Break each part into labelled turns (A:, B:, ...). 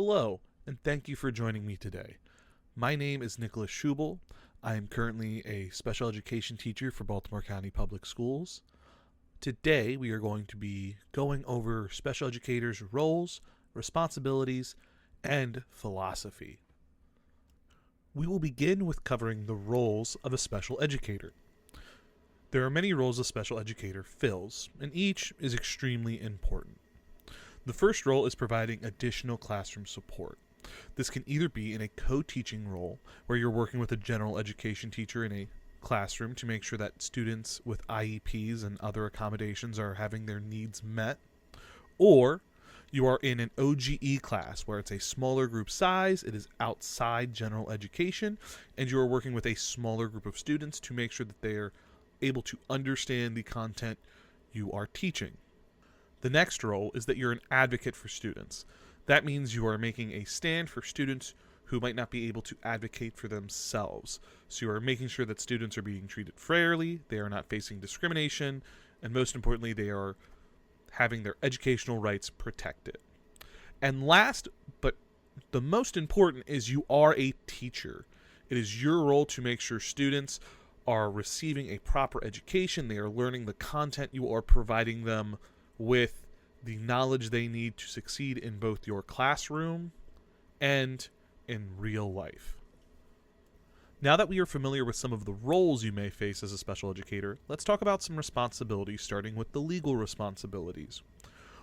A: Hello, and thank you for joining me today. My name is Nicholas Schubel. I am currently a special education teacher for Baltimore County Public Schools. Today, we are going to be going over special educators' roles, responsibilities, and philosophy. We will begin with covering the roles of a special educator. There are many roles a special educator fills, and each is extremely important. The first role is providing additional classroom support. This can either be in a co-teaching role, where you're working with a general education teacher in a classroom to make sure that students with IEPs and other accommodations are having their needs met, or you are in an OGE class where it's a smaller group size, it is outside general education, and you are working with a smaller group of students to make sure that they are able to understand the content you are teaching. The next role is that you're an advocate for students. That means you are making a stand for students who might not be able to advocate for themselves. So you are making sure that students are being treated fairly, they are not facing discrimination, and most importantly, they are having their educational rights protected. And last, but the most important, is you are a teacher. It is your role to make sure students are receiving a proper education, they are learning the content you are providing them with the knowledge they need to succeed in both your classroom and in real life. Now that we are familiar with some of the roles you may face as a special educator, let's talk about some responsibilities, starting with the legal responsibilities.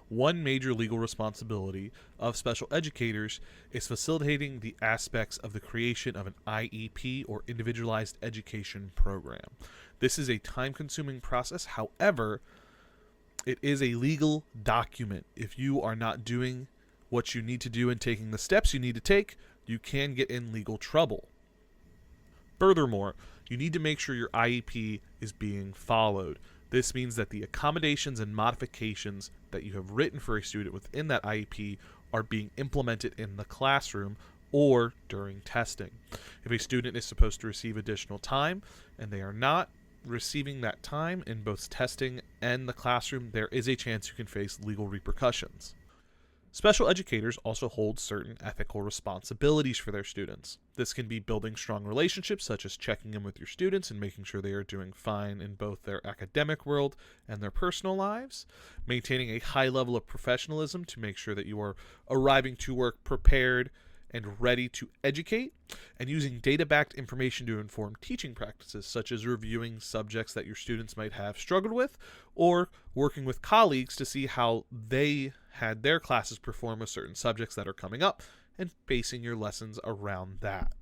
A: One major legal responsibility of special educators is facilitating the aspects of the creation of an IEP, or Individualized Education Program. This is a time-consuming process. However, it is a legal document. If you are not doing what you need to do and taking the steps you need to take, you can get in legal trouble. Furthermore, you need to make sure your IEP is being followed. This means that the accommodations and modifications that you have written for a student within that IEP are being implemented in the classroom or during testing. If a student is supposed to receive additional time and they are not receiving that time in both testing and the classroom, there is a chance you can face legal repercussions. Special educators also hold certain ethical responsibilities for their students. This can be building strong relationships, such as checking in with your students and making sure they are doing fine in both their academic world and their personal lives, maintaining a high level of professionalism to make sure that you are arriving to work prepared and ready to educate, and using data-backed information to inform teaching practices, such as reviewing subjects that your students might have struggled with, or working with colleagues to see how they had their classes perform with certain subjects that are coming up, and basing your lessons around that.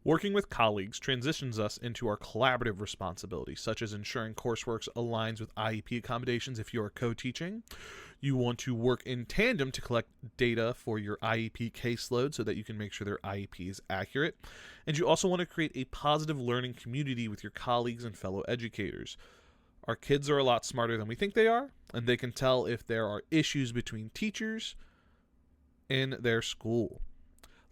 A: Working with colleagues transitions us into our collaborative responsibilities, such as ensuring coursework aligns with IEP accommodations if you are co-teaching. You want to work in tandem to collect data for your IEP caseload so that you can make sure their IEP is accurate. And you also want to create a positive learning community with your colleagues and fellow educators. Our kids are a lot smarter than we think they are, and they can tell if there are issues between teachers in their school.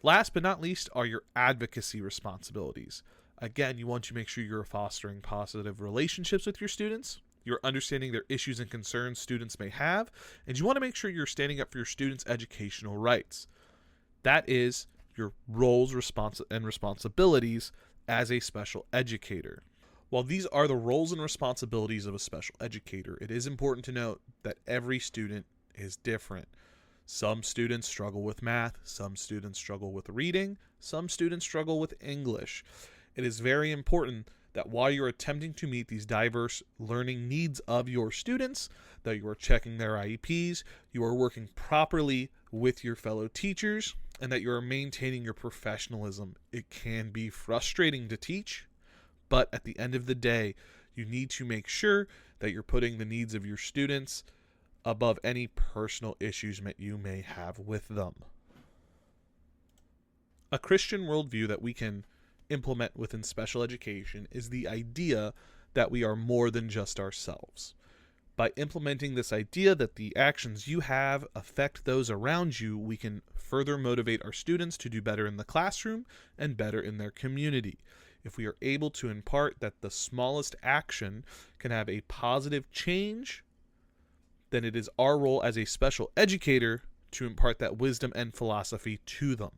A: Last but not least are your advocacy responsibilities. Again, you want to make sure you're fostering positive relationships with your students, you're understanding their issues and concerns students may have, and you want to make sure you're standing up for your students' educational rights. That is your roles and responsibilities as a special educator. While these are the roles and responsibilities of a special educator, it is important to note that every student is different. Some students struggle with math, some students struggle with reading, some students struggle with English. It is very important that while you're attempting to meet these diverse learning needs of your students, that you are checking their IEPs, you are working properly with your fellow teachers, and that you are maintaining your professionalism. It can be frustrating to teach, but at the end of the day, you need to make sure that you're putting the needs of your students above any personal issues that you may have with them. A Christian worldview that we can implement within special education is the idea that we are more than just ourselves. By implementing this idea that the actions you have affect those around you, we can further motivate our students to do better in the classroom and better in their community. If we are able to impart that the smallest action can have a positive change, then it is our role as a special educator to impart that wisdom and philosophy to them.